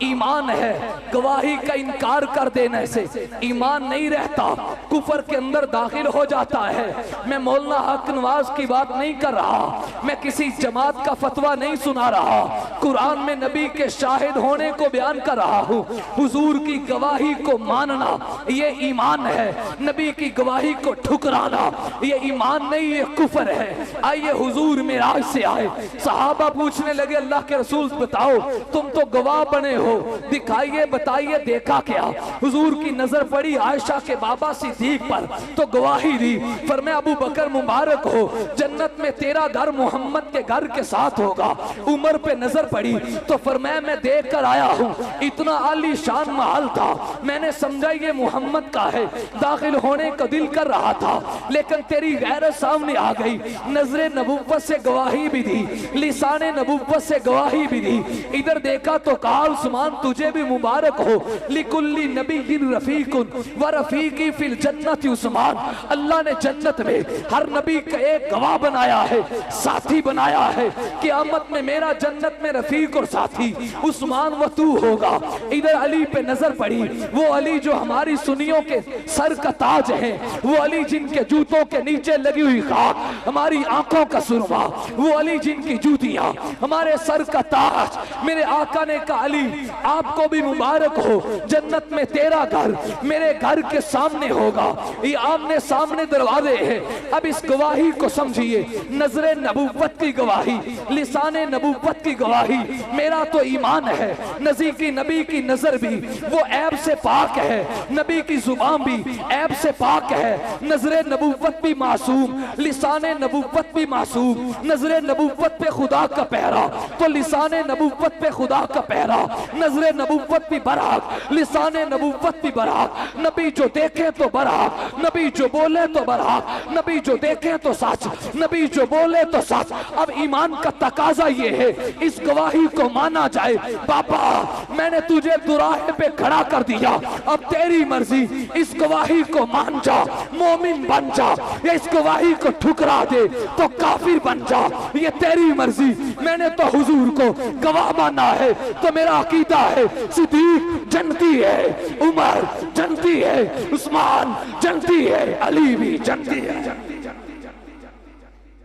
A: ईमान है। गवाही का इनकार कर देने से ईमान नहीं रहता, कुफर के अंदर दाखिल हो जाता है। मैं मौलाना हक नवाज की बात नहीं कर रहा, मैं किसी जमात का फतवा नहीं सुना रहा, कुरान में नबी के शाहिद होने को बयान कर रहा हूँ। हुजूर की गवाही को मानना ये ईमान है, नबी की गवाही को ठुकराना ये ईमान नहीं, ये कुफर है। आइए हुजूर मेराज से आए, सहाबा पूछने लगे अल्लाह के रसूल बताओ, तुम तो गवाह बने हो, दिखाइए बताइए देखा क्या? हुजूर की नजर पड़ी आयशा के बाबा सिद्दीक पर, तो गवाही दी, फरमाया अबू बकर मुबारक हो, जन्नत में तेरा घर मोहम्मद के घर के साथ होगा। उमर पे नजर पड़ी तो फरमाया मैं देख कर आया हूँ, इतना आली शान महल था, मैंने समझा ये मोहम्मद का है, दाखिल होने का दिल कर रहा था, लेकिन तेरी गैरत सामने आ गई। नजरे नबुव्वत से गवाही भी दी, लिसाने नबुव्वत से गवाही भी दी। इधर देखा तो कहा उस्मान तुझे भी मुबारक हो, लिकुल्ली नबीय्यिन रफीकुन व रफीकी फिल जन्नति उस्मान। अल्लाह ने जन्नत में हर नबी का एक गवाह बनाया है, साथी बनाया है। क़यामत में मेरा जन्नत में रफीक और साथी उस्मान व तू होगा। इधर अली पे नजर पड़ी, वो अली जो हमारी सुन्नियों के सर का ताज है, वो अली जिनके जूतों के नीचे लगी हुई खाक हमारी आंखों का सुरमा, वो अली जिनकी जूतियां हमारे सर का ताज। मेरे आका ने कहा अली आपको भी मुबारक हो, जन्नत में तेरा घर मेरे घर के सामने होगा। ये आमने सामने दरवाजे हैं। अब इस गवाही को समझिए, नजरे नबुव्वत की गवाही, लिसाने नबुव्वत की गवाही, मेरा तो ईमान है नज़दीकी नबी की नजर भी वो ऐब से पाक है, नबी की जुबान भी ऐब से पाक है, नजरे नबुव्वत भी मासूम, लिसाने नबुव्वत भी मासूम। नजरे नबुव्वत पे खुदा का पहरा तो लिसाने नबुव्वत पे खुदा का
B: पहरा, नजरे नबुव्वत भी बराक, लिसाने नबुव्वत भी बराक, नबी जो देखे तो बराक, नबी जो बोले तो बराक, नबी जो देखे तो सच, नबी जो बोले तो सच। अब ईमान का तकाजा ये है इस गवाही को माना जाए। बाबा मैंने तुझे दुराहे पे खड़ा कर दिया, अब तेरी मर्जी, इस गवाही को मान जा, मोमिन बन जा, या इस गवाही को ठुकरा दे तो काफिर बन जा, ये तेरी मर्जी। मैंने तो हुजूर को गवाह माना है, तो मेरा अकीदा है सिद्दीक जन्नती है, उमर जन्नती है, उस्मान जन्नती है, अली भी जन्नती है।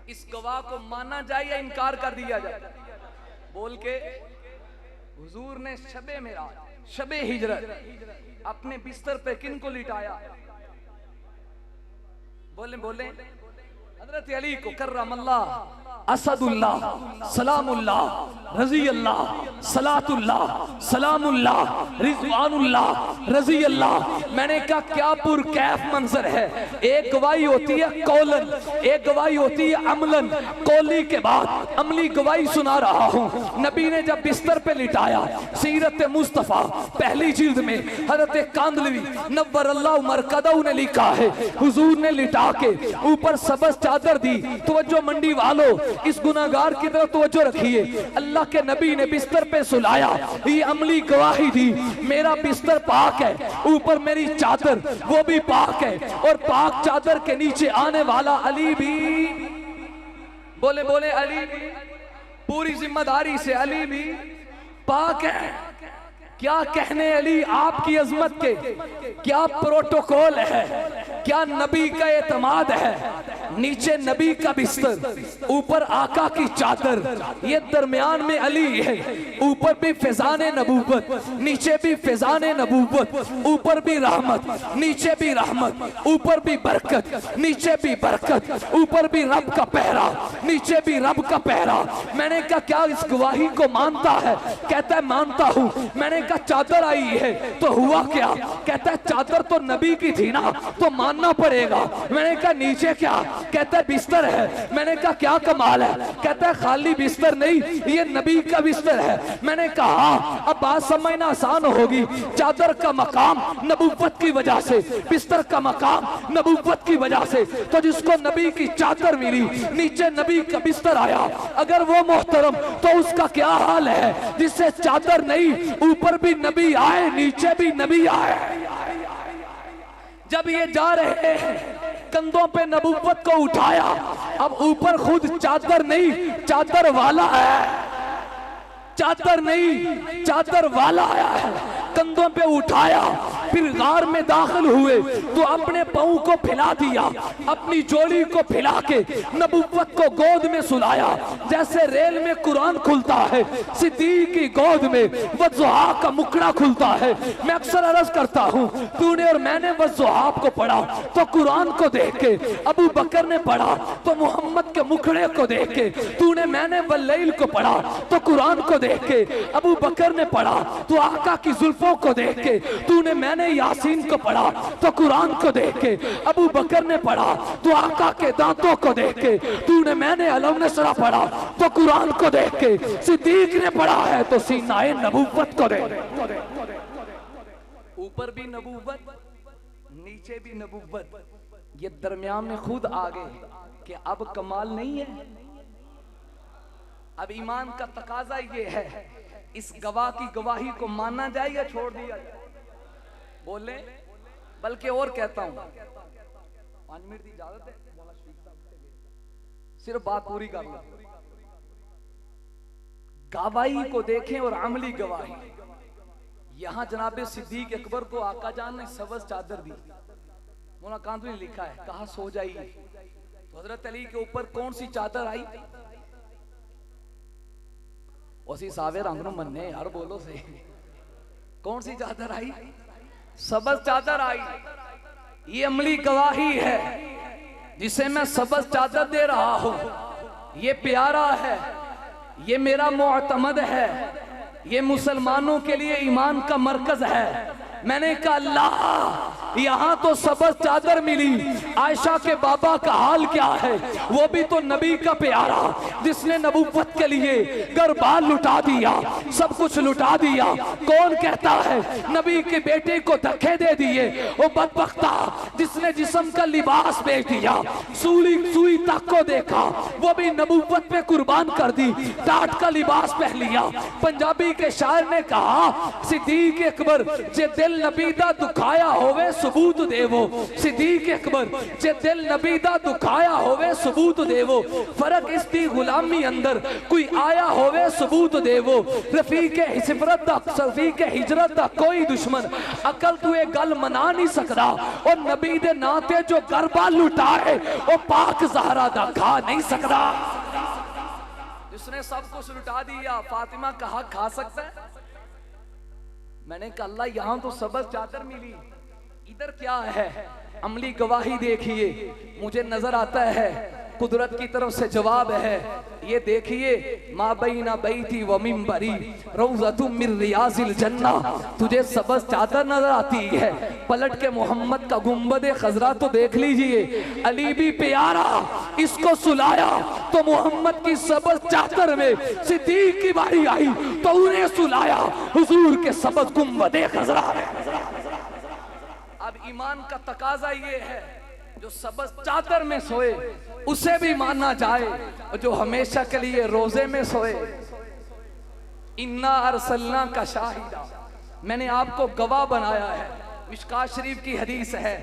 A: इस गवाह को माना जाए या इनकार कर दिया जाए? बोल के हुजूर ने शबे मेराज, शबे हिजरत अपने बिस्तर पे किन को लिटाया? बोले बोले हजरत अली को कर्रमल्लाह
B: असदुल्लाह सलामुल्लाह रजी अल्लाह सलातुल्लाह सलामुल्लाह रिजवानुल्लाह रजी अल्लाह। मैंने कहा क्या पुरकैफ मंजर है। एक गवाही होती है कौलन, एक गवाही होती है अमलन। कौली के बाद अमली गवाही सुना रहा हूँ। नबी ने जब बिस्तर पे लिटाया, सीरत मुस्तफा पहली जिल्द में हजरत कांदलवी नव्वरल्लाहु मरकदहू ने लिखा है, हुजूर ने लिटा के ऊपर सबज चादर दी। तवज्जो मंडी वालों, इस गुनाहगार की तरफ तवज्जो रखिए। अल्लाह के नबी ने बिस्तर पे सुलाया, ये अमली गवाही दी, मेरा बिस्तर पाक है, ऊपर मेरी चादर वो भी पाक है, और पाक चादर के नीचे आने वाला अली भी, बोले बोले अली भी, पूरी जिम्मेदारी से अली भी पाक है। क्या कहने अली आपकी अजमत के, क्या प्रोटोकॉल है, क्या नबी का एतमाद है। नीचे नबी का बिस्तर, ऊपर आका की चादर, ये दरमियान में अली है। ऊपर भी फिजाने नबूवत, नीचे भी फिजाने नबूवत, ऊपर भी रहमत, नीचे भी रहमत, ऊपर भी बरकत, नीचे भी बरकत, ऊपर भी रब का पहरा, नीचे भी रब का पहरा। मैंने कहा क्या इस गवाही को मानता है? कहता है मानता हूं। मैंने कहा चादर आई है तो हुआ क्या? कहता है चादर तो नबी की थी ना, तो मानना पड़ेगा। मैंने कहा नीचे क्या? कहता है बिस्तर है। मैंने कहा क्या कमाल है? कहता है खाली बिस्तर नहीं, ये नबी का बिस्तर है। मैंने कहा अब बात समझना आसान होगी। चादर का मकाम नबुव्वत की वजह से, बिस्तर का मकाम नबुव्वत की वजह से, तो जिसको नबी की चादर मिली, नीचे नबी का बिस्तर आया, अगर वो मोहतरम तो उसका क्या हाल है जिससे चादर नहीं, ऊपर भी नबी आए, नीचे भी नबी आए। जब ये जा रहे हैं, कंधों पे नबुव्वत को उठाया, अब ऊपर खुद चादर नहीं, चादर वाला है, चादर नहीं चादर वाला आया है। कंधों पे उठाया, फिर गार में दाखिल हुए तो अपने पाँव को फैला दिया, अपनी जोड़ी को फैला के नबुव्वत को गोद में सुलाया। जैसे रेल में कुरान खुलता है, सिद्दीक की गोद में वज़्ज़ुहा का मुकड़ा खुलता है। मैं अक्सर अर्ज करता हूँ, तूने और मैंने वज़्ज़ुहा को पढ़ा तो कुरान को देख के, अबू बकर ने पढ़ा तो मोहम्मद के मुखड़े को देख के, तूने मैंने वल्लैल को पढ़ा तो कुरान को देख के, अबू बकर ने पढ़ा तो आका की जुल्फों को देख के, तूने मैंने यासीन को पढ़ा तो कुरान को देख के, अबू बकर ने पढ़ा तो आका के दांतों को देख के, तूने मैंने अलम नसरा पढ़ा तो कुरान को देख के, सिद्दीक ने पढ़ा है तो सीनाए नबुव्वत को देख।
A: ऊपर भी नबुव्वत, नीचे भी नबुव्वत, ये दरमियान में खुद आ गए कि अब कमाल नहीं है। अब ईमान का तकाजा ये है, इस गवाह की गवाही को मानना जाए या छोड़ दिया जाए? बोले, बल्कि और कहता हूं, 5 मिनट की इजाजत है, सिर्फ बात पूरी कर लो। गवाही को देखें और अमली गवाही। यहां जनाबे सिद्दीक अकबर को आका जान ने सबज चादर दी, मौलाना कांदलवी ने लिखा है, कहा सो जाइए। तो हजरत अली के ऊपर कौन सी चादर आई? उसी सावे रंग नु मन्ने यार, बोलो से कौन सी चादर आई? सबज चादर आई। ये अमली गवाही है जिसे मैं सबज चादर दे रहा हूं। ये प्यारा है, ये मेरा मुअतमद है, ये मुसलमानों के लिए ईमान का मरकज है। मैंने कहा अल्लाह, यहाँ तो सबज चादर मिली, आयशा के बाबा का हाल क्या है? वो भी तो नबी का प्यारा,
B: जिसने नबूवत के लिए घर-बार लुटा दिया, सब कुछ लुटा दिया। कौन कहता है नबी के बेटे को धक्के दे दिए? वो बदबख्ता जिसने जिस्म का लिबास बेच दिया, सुई तक को देखा, वो भी नबूवत पे कुर्बान कर दी, टाट का लिबास पहन लिया। पंजाबी के शायर ने कहा, सिद्दीक अकबर जे दिल नबी दा दुखाया होवे सबूत देवो। सिद्दीक अकबर जे दिल नबी दा दुखाया होवे सबूत देवो। फर्क इस दी गुलामी अंदर कोई आया होवे सबूत देवो। रफीक हिजरत दा, रफीक हिजरत दा कोई दुश्मन अकल तू ये गल मना नहीं सकता। और नबी दे नां ते जो गरबा लुटाए वो पाक ज़हरा दा खा नहीं सकता।
A: जिसने सब कुछ लुटा दिया, फातिमा का हक खा सकता है? मैंने कहा अल्लाह यहां तो सबज चादर मिली, इधर क्या है? अमली गवाही देखिए, मुझे नजर आता है कुदरत की तरफ से जवाब है। ये देखिए, मा बैना बैती व मिंबरी रौज़तुम मिन रियाज़िल जन्ना। तुझे सबज चादर नजर आती है, पलट के मोहम्मद का गुंबद खजरा तो देख लीजिए। अली भी प्यारा, इसको सुलाया तो मोहम्मद की सबज चादर में सिद्दीक की बारी आई तो उन्हें सुलाया हुजूर के सबज गुंबद खजरा में। अब ईमान का तकाजा ये है, जो सबज चादर में सोए उसे भी माना जाए, और जो हमेशा के लिए रोजे में सोए। इन्ना अरसलना का शाहिदा, मैंने आपको गवाह बनाया है। मिशकात शरीफ की हदीस है,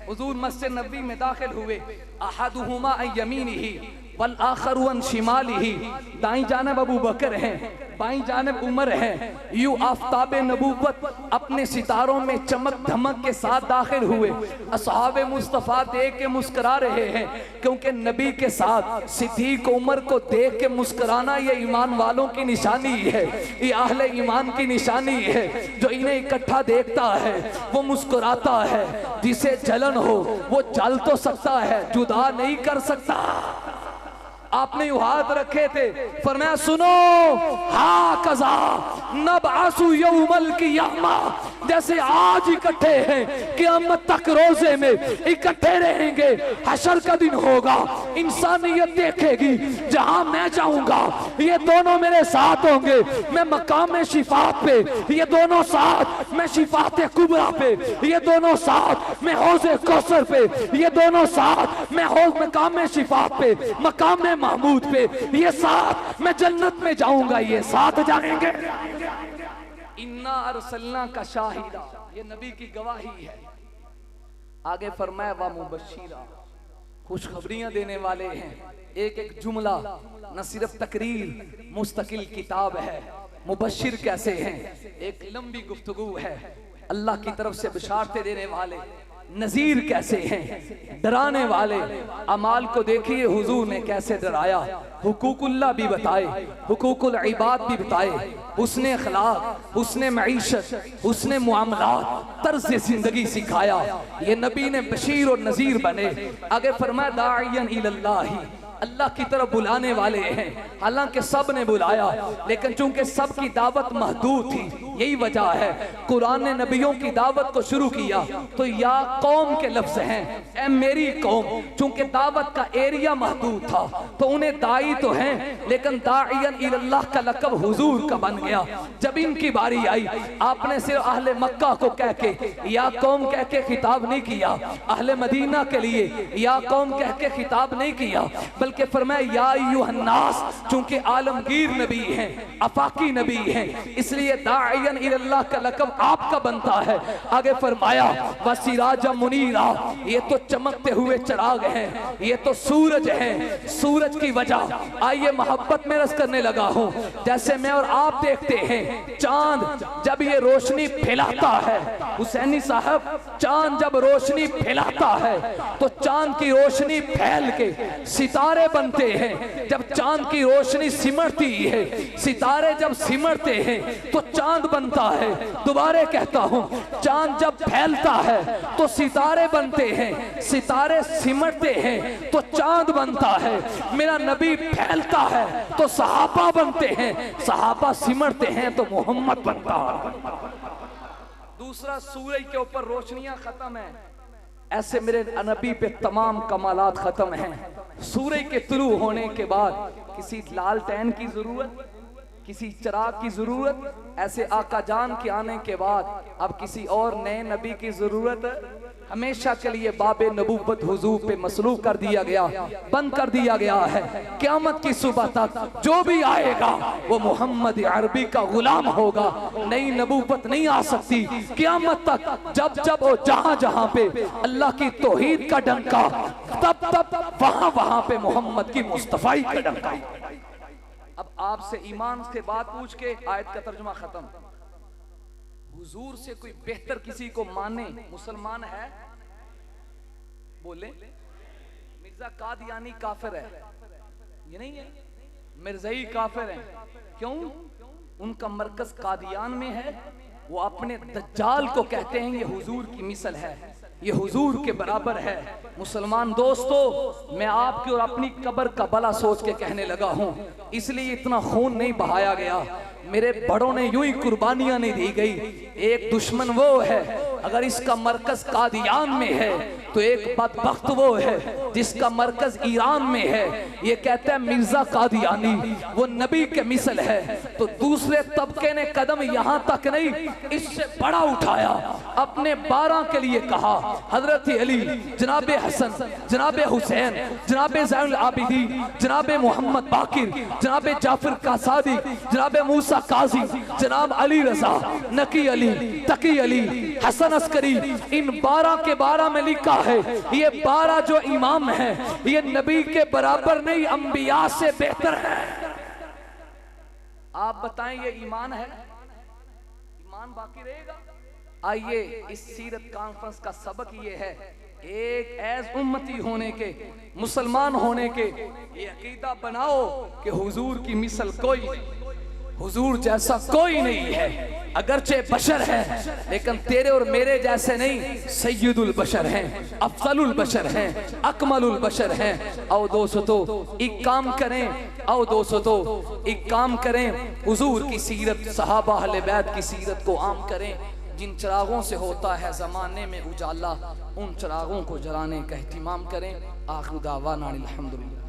A: हुजूर मस्जिद नबवी में दाखिल हुए, अहदुहुमा अन यमीनिही वल आखरु अन शिमालिही। दाईं जानब अबू बकर हैं, बाईं जानब उमर है। यू आफताब नबूवत अपने सितारों में चमक धमक के साथ दाखिल हुए। असहाबे मुस्तफ़ा देख के मुस्कुरा रहे हैं, क्योंकि नबी के साथ सिद्दीक उमर को देख के मुस्कुराना ये ईमान वालों की निशानी है, ये अहले ईमान की निशानी है। जो इन्हें इकट्ठा देखता है वो मुस्कुराता है। जिसे जलन हो वो जल तो सकता है, जुदा नहीं कर सकता। आपने हाथ रखे थे, फरमाया सुनो, हा कज़ा नबअसु यौमल क़ियामा, जैसे आज इकट्ठे हैं क़यामत तक रोजे में इकट्ठे रहेंगे। हशर का दिन होगा, इंसानियत देखेगी, जहां मैं जाऊंगा ये दोनों मेरे साथ होंगे। मैं मकाम में शिफात पे, ये दोनों साथ। मैं शिफात कुबरा पे, ये दोनों साथ। मैं हौज़े कौसर पे, ये दोनों साथ। मैं हौज़ मकाम में शिफात पे, मकाम में महमूद पे, ये साथ। मैं जन्नत में जाऊंगा, ये साथ जाएंगे। इन्ना अरसलना का शाहिदा, ये नबी की गवाही है। आगे फरमाया वा मुबश्शिरा, खुशखबरियां देने वाले हैं। एक एक जुमला न सिर्फ तकरीर, मुस्तकिल किताब है। मुबश्शिर कैसे हैं, एक लंबी गुफ्तगू है। अल्लाह की तरफ से बिशारतें देने वाले। नजीर कैसे हैं, डराने वाले। अमाल को देखिए हुजूर ने कैसे डराया, हुकूकुल्लाह भी बताए, हुकूकुल इबाद भी बताए, उसने अखलाक, उसने मईशत, उसने मुआमलात, तर्ज़ जिंदगी सिखाया। ये नबी ने बशीर और नजीर बने। आगे फरमाया दाइयन इलल्लाही, अल्लाह की तरफ बुलाने वाले हैं। हालांकि सब ने बुलाया, लेकिन चूंकि सब की दावत महदूद थी, यही वजह है कुरान ने नबियों की दावत को शुरू किया तो या कौम के लफ्ज हैं, ए मेरी कौम। चूंकि दावत का एरिया महदूद था तो उन्हें दाई तो हैं, लेकिन दाइयन इल्लाह का लक़ब हुजूर का बन गया। जब इनकी बारी आई, आपने सिर्फ अहले मक्का को कह के या कौम कह के खिताब नहीं किया, अहले मदीना के लिए या कौम कह के खिताब नहीं किया, बल्कि फरमाया या अय्युहन्नास। चूंकि आलमगीर नबी हैं, अफाकी नबी हैं, इसलिए दाइयन इल्लाह का लक़ब आपका बनता है। आगे फरमाया वसिराजा मुनीरा, ये तो चमकते हुए चिराग हैं, ये तो सूरज हैं। सूरज की वजह आइए मोहब्बत में रस करने लगा हूं। जैसे मैं और आप देखते हैं चांद जब ये रोशनी फैलाता है, हुसैनी साहब, चांद जब रोशनी फैलाता है तो चांद की रोशनी फैल के सितारे बनते हैं। जब चांद की रोशनी सिमटती है, सितारे जब सिमटते हैं तो चांद बनता है। दोबारा कहता हूं, चांद जब फैलता है तो सितारे बनते हैं, सितारे सिमटते हैं तो चांद बनता है। मेरा नबी फैलता है तो सहाबा बनते हैं, सहाबा सिमटते हैं तो मोहम्मद बनता है। दूसरा, सूरज के ऊपर रोशनियां खत्म है,
B: ऐसे मेरे नबी पे तमाम कमालात खत्म हैं। सूरज के तुलू होने के बाद किसी लालटेन की जरूरत, किसी चिराग की जरूरत, ऐसे आका जान के आने के बाद अब किसी और नए नबी की जरूरत। हमेशा के लिए बाबे नबूवत हुजूर पे मसलूब कर दिया गया, बंद कर दिया गया है। क़यामत की सुबह तक जो भी आएगा वो मोहम्मद अरबी का गुलाम होगा। नई नबूवत नहीं आ सकती क़यामत तक। जब जब वो जहां जहां पे अल्लाह की तौहीद का डंका, तब तब वहां वहां पे मोहम्मद की मुस्तफाई का डंका। अब आपसे ईमान से बात पूछ के आयत का तर्जुमा खत्म। हुजूर से कोई बेहतर किसी को माने मुसलमान है? बोले मिर्जा कादियानी काफिर है, ये नहीं है। मिर्ज़ाई काफिर है। क्यों? उनका मरकज कादियान में है। वो अपने दज्जाल को कहते हैं ये हुजूर की मिसल है, ये हुजूर के बराबर है। मुसलमान दोस्तों, मैं आपकी और अपनी कब्र का भला सोच के कहने लगा हूं, इसलिए इतना खून नहीं बहाया गया। मेरे बड़ों ने यूं ही कुर्बानियां नहीं दी गई। एक दुश्मन वो है अगर इसका मरकज कादियान में है, तो एक बदबख्त वो है जिसका मरकज ईरान में है। ये कहता है मिर्जा कादियानी वो नबी के मिसल है। तो दूसरे तबके ने कदम यहां तक नहीं, इससे बड़ा उठाया। अपने 12 के लिए कहा, हजरत अली, जनाबे हसन, जनाबे हुसैन, जनाबे ज़ैनुल आबिदीन, जनाबे मोहम्मद बाकिर, जनाबे जाफर कासादी, जनाबे मूसा काजी, जनाब अली रजा, नकी अली, तकी अली, हसन अस्करी, इन 12 के 12 में लिखा है ये 12 जो इमाम हैं ये नबी के बराबर नहीं, अंबिया से बेहतर है। आप बताएं ये ईमान है? ईमान बाकी रहेगा? आइए, इस सीरत कॉन्फ्रेंस का सबक ये है, एक एज उम्मती होने के, मुसलमान होने के ये अकीदा बनाओ कि हुजूर की मिसल कोई, हुजूर जैसा कोई नहीं है। अगरचे बशर है लेकिन तेरे और मेरे जैसे नहीं, सैयदुल बशर हैं, अफजलुल बशर हैं, अकमलुल बशर हैं। आओ दोस्तों एक काम करें, आओ दोस्तों एक काम करें, हुजूर की सीरत, सहाबा अहले बैत की सीरत को आम करें। जिन चिरागों से होता है ज़माने में उजाला, उन चिरागों को जलाने का एहतिमाम करें। आखिर दावाना अल्हम्दुलिल्लाह।